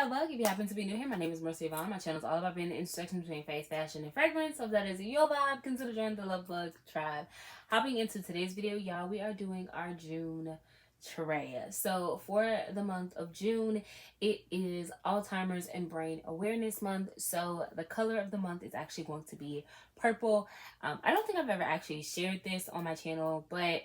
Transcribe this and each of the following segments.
Lovebug. If you happen to be new here, my name is Mercy Yvonne. My channel is all about being the intersection between face, fashion, and fragrance. So if that is your vibe, consider joining the Lovebug tribe. Hopping into today's video, y'all, we are doing our June tray. So for the month of June, it is Alzheimer's and Brain Awareness Month. So the color of the month is actually going to be purple. I don't think I've ever actually shared this on my channel, but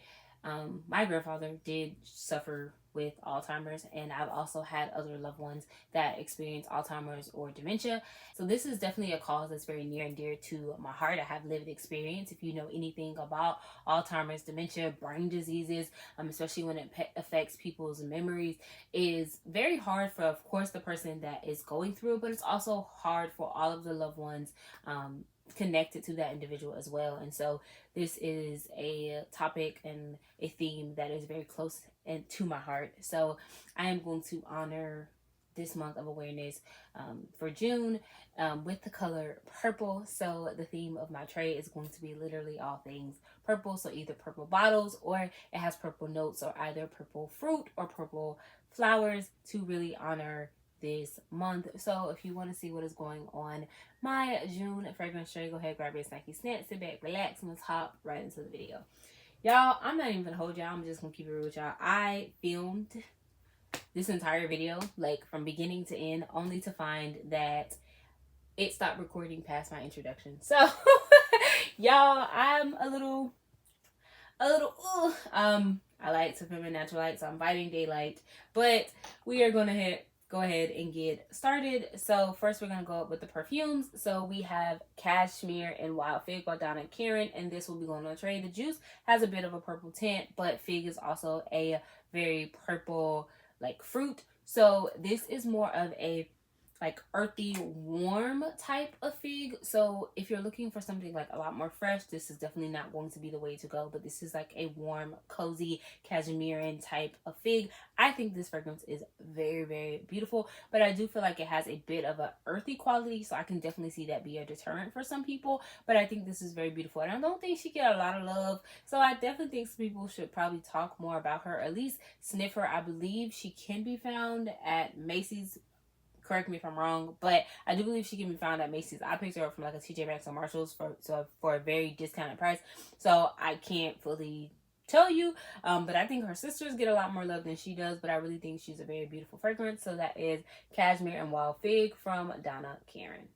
my grandfather did suffer with Alzheimer's, and I've also had other loved ones that experience Alzheimer's or dementia. So this is definitely a cause that's very near and dear to my heart. I have lived experience. If you know anything about Alzheimer's, dementia, brain diseases, especially when it affects people's memories, is very hard for, of course, the person that is going through, but it's also hard for all of the loved ones connected to that individual as well. And so this is a topic and a theme that is very close and to my heart. So I am going to honor this month of awareness for June with the color purple. So the theme of my tray is going to be literally all things purple. So either purple bottles, or it has purple notes, or either purple fruit or purple flowers, to really honor this month. So if you want to see what is going on my June fragrance tray, go ahead, grab your snacky snack, sit back, relax, and let's hop right into the video. Y'all, I'm not even gonna hold y'all, I'm just gonna keep it real with y'all. I filmed this entire video, like from beginning to end, only to find that it stopped recording past my introduction. So y'all, I'm a little I like to film in natural light, so I'm fighting daylight, but we are gonna go ahead and get started. So first we're going to go up with the perfumes. So we have Cashmere and Wild Fig by Donna Karan, and this will be going on the tray. The juice has a bit of a purple tint, but fig is also a very purple like fruit. So this is more of a like earthy, warm type of fig. So if you're looking for something like a lot more fresh, this is definitely not going to be the way to go. But this is like a warm, cozy, cashmere type of fig. I think this fragrance is very, very beautiful, but I do feel like it has a bit of an earthy quality, so I can definitely see that be a deterrent for some people. But I think this is very beautiful, and I don't think she get a lot of love, so I definitely think some people should probably talk more about her, at least sniff her. I believe she can be found at Macy's. Correct me if I'm wrong, but I do believe she can be found at Macy's. I picked her up from like a TJ Maxx or Marshalls for a very discounted price, so I can't fully tell you, but I think her sisters get a lot more love than she does, but I really think she's a very beautiful fragrance. So that is Cashmere and Wild Fig from Donna Karan.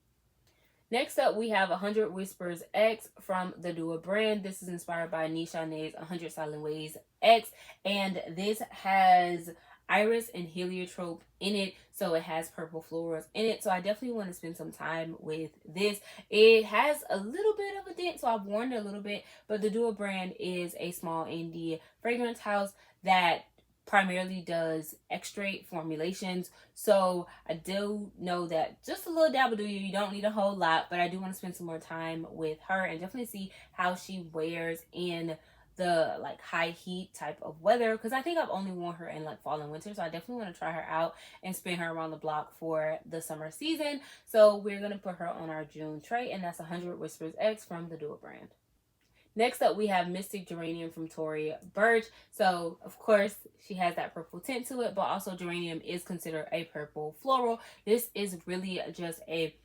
Next up, we have 100 Whispers X from the Dua brand. This is inspired by Nishane's 100 Silent Ways X, and this has iris and heliotrope in it, so it has purple florals in it. So I definitely want to spend some time with this. It has a little bit of a dent, so I've worn it a little bit, but the Dua brand is a small indie fragrance house that primarily does extrait formulations. So I do know that just a little dab will do you don't need a whole lot, but I do want to spend some more time with her and definitely see how she wears in the like high heat type of weather, because I think I've only worn her in like fall and winter. So I definitely want to try her out and spin her around the block for the summer season. So we're going to put her on our June tray, and that's 100 Whispers X from the Dua brand. Next up, we have Mystic Geranium from Tory Burch. So, of course, she has that purple tint to it, but also geranium is considered a purple floral. This is really just a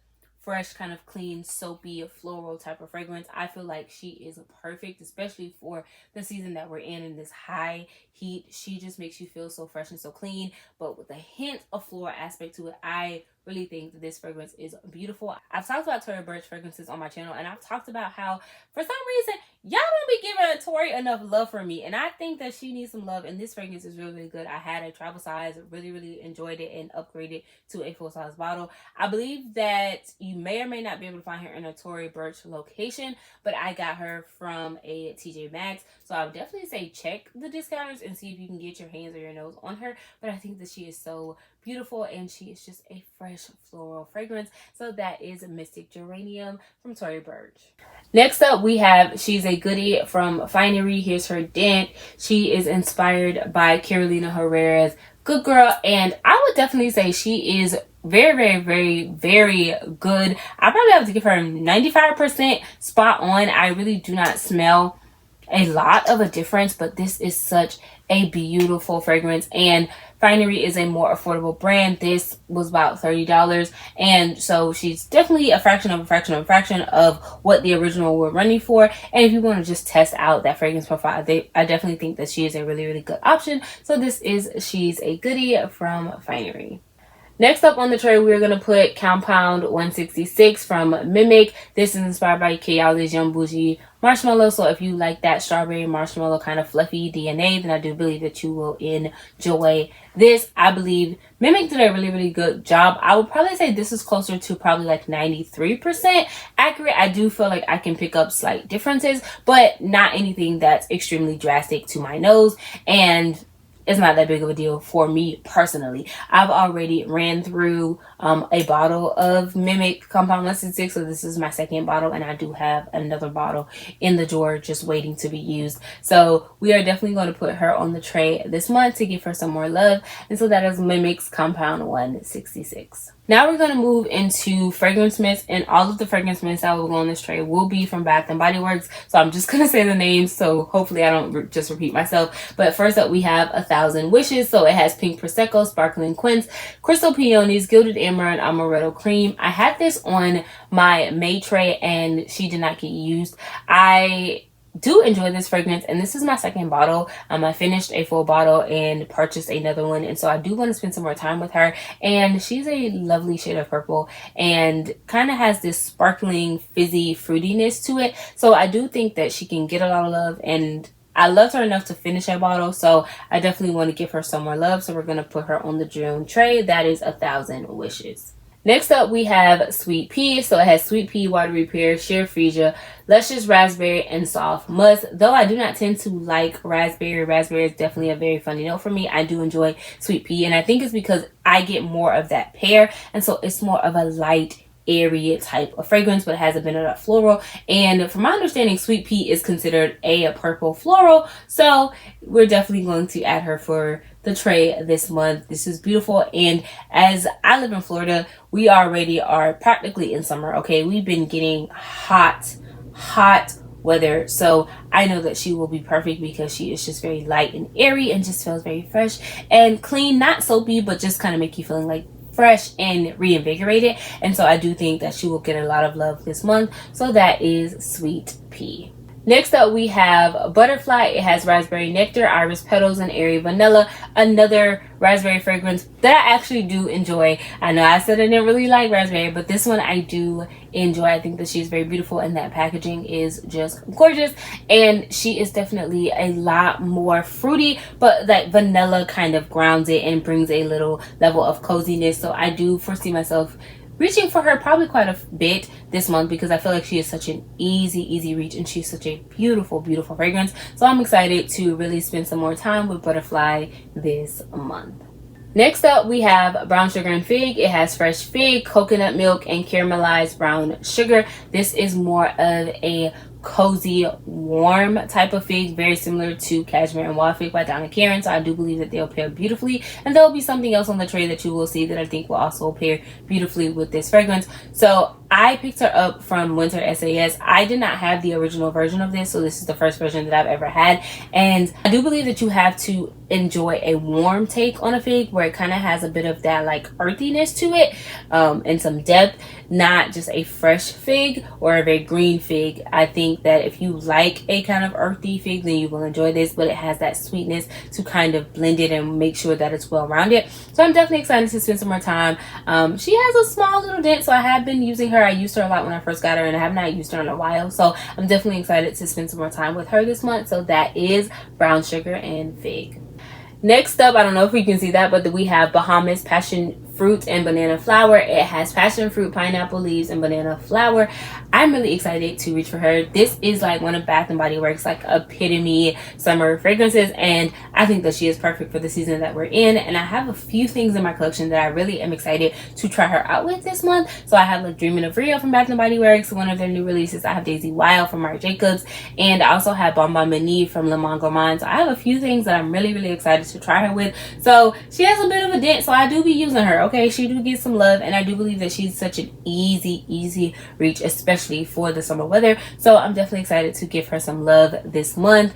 fresh, kind of clean, soapy, floral type of fragrance. I feel like she is perfect, especially for the season that we're in this high heat. She just makes you feel so fresh and so clean, but with a hint of floral aspect to it. I really think that this fragrance is beautiful. I've talked about Tory Burch fragrances on my channel, and I've talked about how for some reason y'all don't be giving Tory enough love for me, and I think that she needs some love, and this fragrance is really, really good. I had a travel size, really enjoyed it, and upgraded to a full-size bottle. I believe that you may or may not be able to find her in a Tory Burch location, but I got her from a TJ Maxx, so I would definitely say check the discounters and see if you can get your hands or your nose on her. But I think that she is so beautiful, and she is just a fresh floral fragrance. So that is Mystic Geranium from Tory Burch. Next up, we have She's a Goodie from Finery. Here's her dent. She is inspired by Carolina Herrera's Good Girl, and I would definitely say she is very good. I probably have to give her 95% spot on. I really do not smell a lot of a difference, but this is such a beautiful fragrance. And Finery is a more affordable brand. This was about $30, and so she's definitely a fraction of what the original were running for. And if you want to just test out that fragrance profile, I definitely think that she is a really good option. So she's a goodie from Finery. Next up on the tray, we're going to put Compound 166 from Mimic. This is inspired by Kayali's Young Bougie Marshmallow. So if you like that strawberry marshmallow kind of fluffy DNA, then I do believe that you will enjoy this. I believe Mimic did a really good job. I would probably say this is closer to probably like 93% accurate. I do feel like I can pick up slight differences, but not anything that's extremely drastic to my nose. And it's not that big of a deal for me personally. I've already ran through a bottle of Mimic Compound 166, so this is my second bottle, and I do have another bottle in the drawer just waiting to be used. So we are definitely going to put her on the tray this month to give her some more love, and so that is Mimic's Compound 166. Now we're going to move into fragrance mints, and all of the fragrance mints that will go on this tray will be from Bath & Body Works. So I'm just going to say the names, so hopefully I don't just repeat myself. But first up, we have 1,000 Wishes. So it has Pink Prosecco, Sparkling Quince, Crystal Peonies, Gilded Amber, and Amaretto Cream. I had this on my May tray, and she did not get used. I do enjoy this fragrance, and this is my second bottle. I finished a full bottle and purchased another one, and so I do want to spend some more time with her. And she's a lovely shade of purple and kind of has this sparkling fizzy fruitiness to it, so I do think that she can get a lot of love, and I loved her enough to finish a bottle, so I definitely want to give her some more love. So we're going to put her on the June tray. That is 1,000 Wishes. Next up, we have Sweet Pea. So it has Sweet Pea, Watery Pear, Sheer Freesia, Luscious Raspberry, and Soft Musk. Though I do not tend to like raspberry. Raspberry is definitely a very funny note for me. I do enjoy Sweet Pea, and I think it's because I get more of that pear, and so it's more of a light, airy type of fragrance, but it has a bit of that floral. And from my understanding, Sweet Pea is considered a purple floral, so we're definitely going to add her for the tray this month. This is beautiful, and as I live in Florida, we already are practically in summer. Okay, we've been getting hot weather, so I know that she will be perfect because she is just very light and airy and just feels very fresh and clean, not soapy, but just kind of make you feeling like fresh and reinvigorated. And so I do think that she will get a lot of love this month. So that is Sweet Pea. Next up, we have Butterfly. It has raspberry nectar, iris petals, and airy vanilla. Another raspberry fragrance that I actually do enjoy. I know I said I didn't really like raspberry, but this one I do enjoy. I think that she's very beautiful, and that packaging is just gorgeous. And she is definitely a lot more fruity, but that vanilla kind of grounds it and brings a little level of coziness. So I do foresee myself reaching for her probably quite a bit this month, because I feel like she is such an easy reach, and she's such a beautiful fragrance. So I'm excited to really spend some more time with Butterfly this month. Next up, we have Brown Sugar and Fig. It has fresh fig, coconut milk, and caramelized brown sugar. This is more of a cozy, warm type of fig, very similar to Cashmere and Wild Fig by Donna Karan. So I do believe that they'll pair beautifully, and there'll be something else on the tray that you will see that I think will also pair beautifully with this fragrance. So I picked her up from Winter SAS. I did not have the original version of this, so this is the first version that I've ever had, and I do believe that you have to enjoy a warm take on a fig where it kind of has a bit of that like earthiness to it, and some depth, not just a fresh fig or a very green fig. I think that if you like a kind of earthy fig, then you will enjoy this, but it has that sweetness to kind of blend it and make sure that it's well rounded. So I'm definitely excited to spend some more time. She has a small little dent, so I have been using her. I used her a lot when I first got her, and I have not used her in a while, so I'm definitely excited to spend some more time with her this month. So that is Brown Sugar and Fig. Next up, I don't know if we can see that, but we have Bahamas Passion Fruit and Banana Flower. It has passion fruit, pineapple leaves, and banana flower. I'm really excited to reach for her. This is like one of Bath & Body Works like epitome summer fragrances, and I think that she is perfect for the season that we're in. And I have a few things in my collection that I really am excited to try her out with this month. So I have like Dreamin' of Rio from Bath & Body Works, one of their new releases. I have Daisy Wild from Marc Jacobs, and I also have Bon Bon Mini from Le Monde Gourmand. So I have a few things that I'm really, really excited to try her with. So she has a bit of a dent, so I do be using her. Okay, she do get some love, and I do believe that she's such an easy reach, especially for the summer weather. So I'm definitely excited to give her some love this month,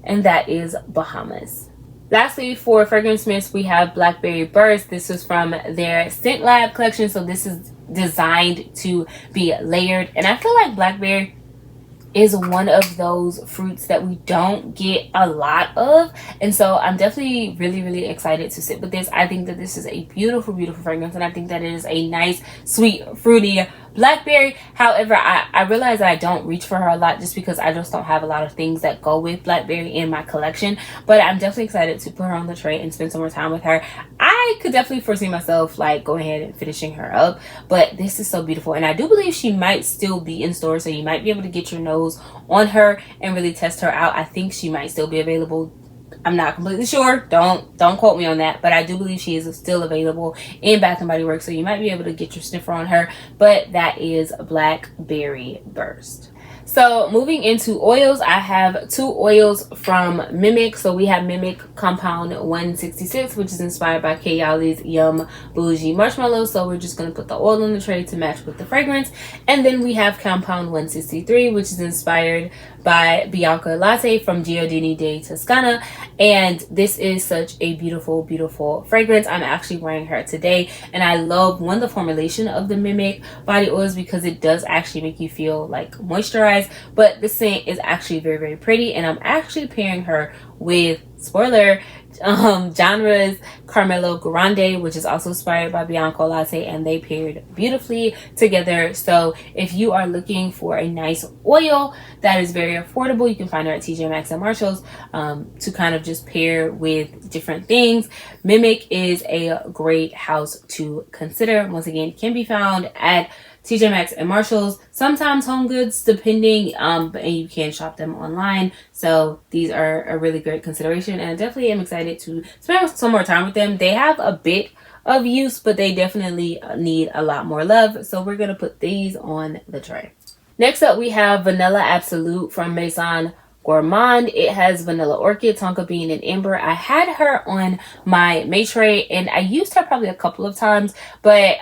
and that is Bahamas. Lastly, for fragrance mists, we have Blackberry Burst. This is from their Scent Lab collection, so this is designed to be layered, and I feel like blackberry is one of those fruits that we don't get a lot of, and so I'm definitely really excited to sit with this. I think that this is a beautiful fragrance, and I think that it is a nice, sweet, fruity blackberry. However, I realize that I don't reach for her a lot just because I just don't have a lot of things that go with blackberry in my collection, but I'm definitely excited to put her on the tray and spend some more time with her. I could definitely foresee myself like going ahead and finishing her up, but this is so beautiful, and I do believe she might still be in store, so you might be able to get your nose on her and really test her out. I think she might still be available. I'm not completely sure. Don't quote me on that, but I do believe she is still available in Bath & Body Works, so you might be able to get your sniffer on her. But that is Blackberry Burst. So moving into oils, I have 2 oils from Mimic. So we have Mimic Compound 166, which is inspired by Kayali's Yum Bougie Marshmallow. So we're just going to put the oil on the tray to match with the fragrance. And then we have Compound 163, which is inspired by Bianca Latte from Giardini di Toscana, and this is such a beautiful fragrance. I'm actually wearing her today, and I love the formulation of the Mimic body oils because it does actually make you feel like moisturized, but the scent is actually very pretty, and I'm actually pairing her with, spoiler, Genre's Carmelo Grande, which is also inspired by Bianca Latte, and they paired beautifully together. So if you are looking for a nice oil that is very affordable, you can find her at TJ Maxx and Marshalls to kind of just pair with different things. Mimic is a great house to consider. Once again, can be found at TJ Maxx and Marshalls, sometimes Home Goods, depending, and you can shop them online. So these are a really great consideration, and I definitely am excited to spend some more time with them. They have a bit of use, but they definitely need a lot more love. So we're going to put these on the tray. Next up, we have Vanilla Absolute from Maison Gourmand. It has vanilla orchid, tonka bean, and amber. I had her on my May tray, and I used her probably a couple of times, but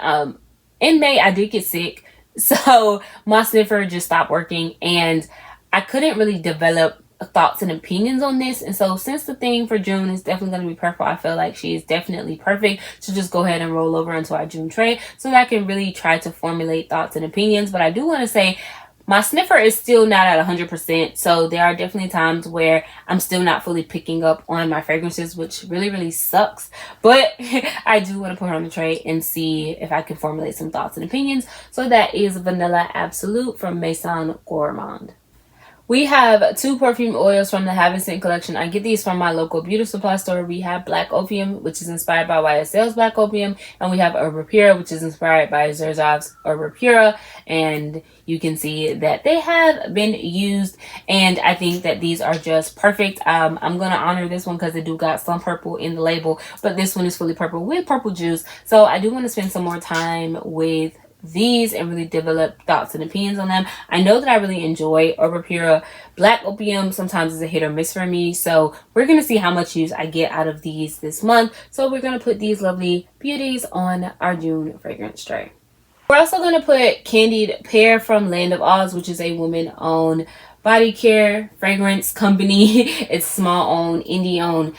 in May, I did get sick, so my sniffer just stopped working, and I couldn't really develop thoughts and opinions on this. And so since the theme for June is definitely going to be purple, I feel like she is definitely perfect to just go ahead and roll over into our June tray so that I can really try to formulate thoughts and opinions. But I do want to say my sniffer is still not at 100%, so there are definitely times where I'm still not fully picking up on my fragrances, which really sucks. But I do want to put her on the tray and see if I can formulate some thoughts and opinions. So that is Vanilla Absolute from Maison Gourmand. We have 2 perfume oils from the Have Scent collection. I get these from my local beauty supply store. We have Black Opium, which is inspired by YSL's Black Opium, and we have Herba Pura, which is inspired by Zerzov's Herba Pura, and you can see that they have been used, and I think that these are just perfect. I'm going to honor this one because they do got some purple in the label, but this one is fully purple with purple juice, so I do want to spend some more time with these and really develop thoughts and opinions on them. I know that I really enjoy Herba Pura. Black Opium sometimes is a hit or miss for me, so we're going to see how much use I get out of these this month. So we're going to put these lovely beauties on our June fragrance tray. We're also going to put Candied Pear from Land of Oz, which is a woman-owned body care fragrance company. It's small-owned, indie-owned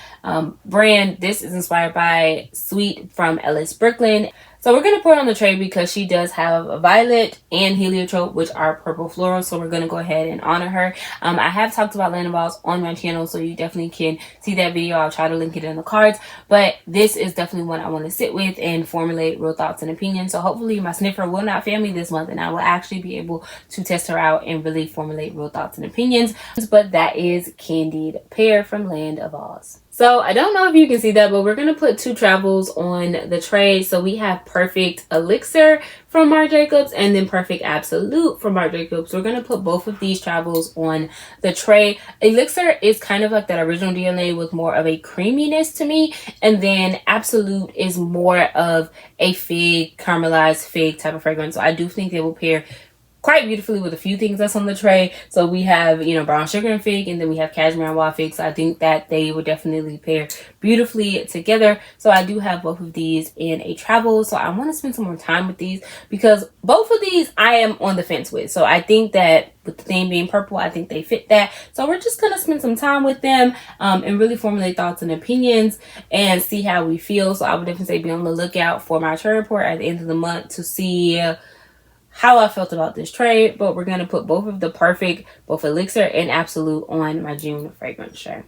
brand. This is inspired by Sweet from Ellis Brooklyn. So we're going to put her on the tray because she does have violet and heliotrope, which are purple florals. So we're going to go ahead and honor her. I have talked about Land of Oz on my channel, so you definitely can see that video. I'll try to link it in the cards. But this is definitely one I want to sit with and formulate real thoughts and opinions. So hopefully my sniffer will not fail me this month, and I will actually be able to test her out and really formulate real thoughts and opinions. But that is Candied Pear from Land of Oz. So I don't know if you can see that, but we're going to put 2 travels on the tray. So we have Perfect Elixir from Marc Jacobs and then Perfect Absolute from Marc Jacobs. We're going to put both of these travels on the tray. Elixir is kind of like that original DNA with more of a creaminess to me. And then Absolute is more of a fig, caramelized fig type of fragrance. So I do think they will pair quite beautifully with a few things that's on the tray. So we have, you know, brown sugar and fig, and then we have cashmere and wild fig. So I think that they would definitely pair beautifully together. So I do have both of these in a travel. So I want to spend some more time with these because both of these I am on the fence with. So I think that with the theme being purple, I think they fit that. So we're just going to spend some time with them and really formulate thoughts and opinions and see how we feel. So I would definitely say be on the lookout for my trade report at the end of the month to see how I felt about this trade. But we're going to put both of the Perfect, both Elixir and Absolute, on my June fragrance tray.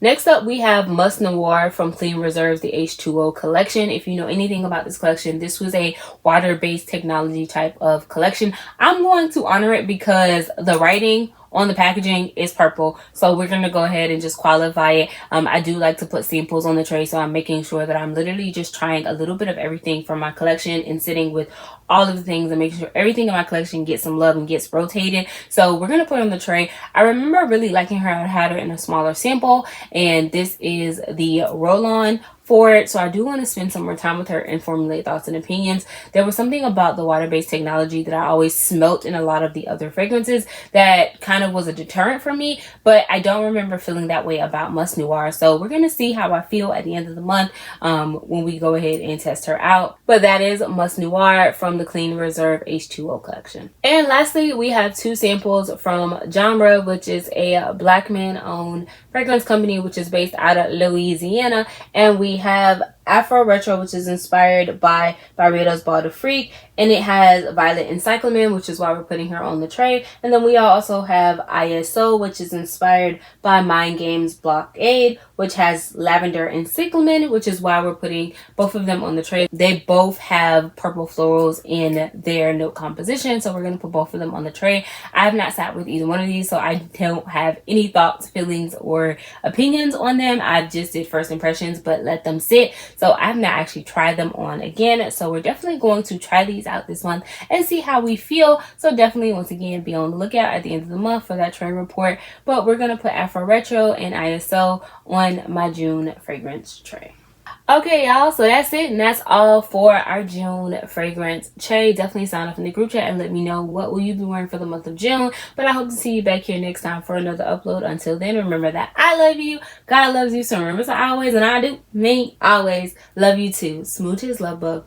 Next up, we have Must Noir from Clean Reserves, the H2O collection. If you know anything about this collection, this was a water-based technology type of collection. I'm going to honor it because the writing on the packaging is purple, so we're gonna go ahead and just qualify it. I do like to put samples on the tray, so I'm making sure that I'm literally just trying a little bit of everything from my collection and sitting with all of the things and making sure everything in my collection gets some love and gets rotated. So we're gonna put it on the tray. I remember really liking her. I had her in a smaller sample, and this is the roll-on for it. So I do want to spend some more time with her and formulate thoughts and opinions. There was something about the water-based technology that I always smelt in a lot of the other fragrances that kind of was a deterrent for me, but I don't remember feeling that way about Must Noir. So we're going to see how I feel at the end of the month when we go ahead and test her out. But that is Must Noir from the Clean Reserve H2O collection. And lastly, we have 2 samples from Genre, which is a black man-owned fragrance company which is based out of Louisiana, and we have Afro Retro, which is inspired by Barbados Ball de Freak, and it has Violet and Cyclamen, which is why we're putting her on the tray. And then we also have ISO, which is inspired by Mind Games Blockade, which has Lavender and Cyclamen, which is why we're putting both of them on the tray. They both have purple florals in their note composition, so we're going to put both of them on the tray. I have not sat with either one of these, so I don't have any thoughts, feelings, or opinions on them. I just did first impressions, but let them sit. So I have not actually tried them on again. So we're definitely going to try these out this month and see how we feel. So definitely, once again, be on the lookout at the end of the month for that trade report. But we're going to put Afro Retro and ISO on my June fragrance tray. Okay, y'all, so that's it, and that's all for our June fragrance tray. Definitely sign up in the group chat and let me know what will you be wearing for the month of June. But I hope to see you back here next time for another upload. Until then, remember that I love you, God loves you, so remember to always, and I do, me, always love you too. Smooches, love bug.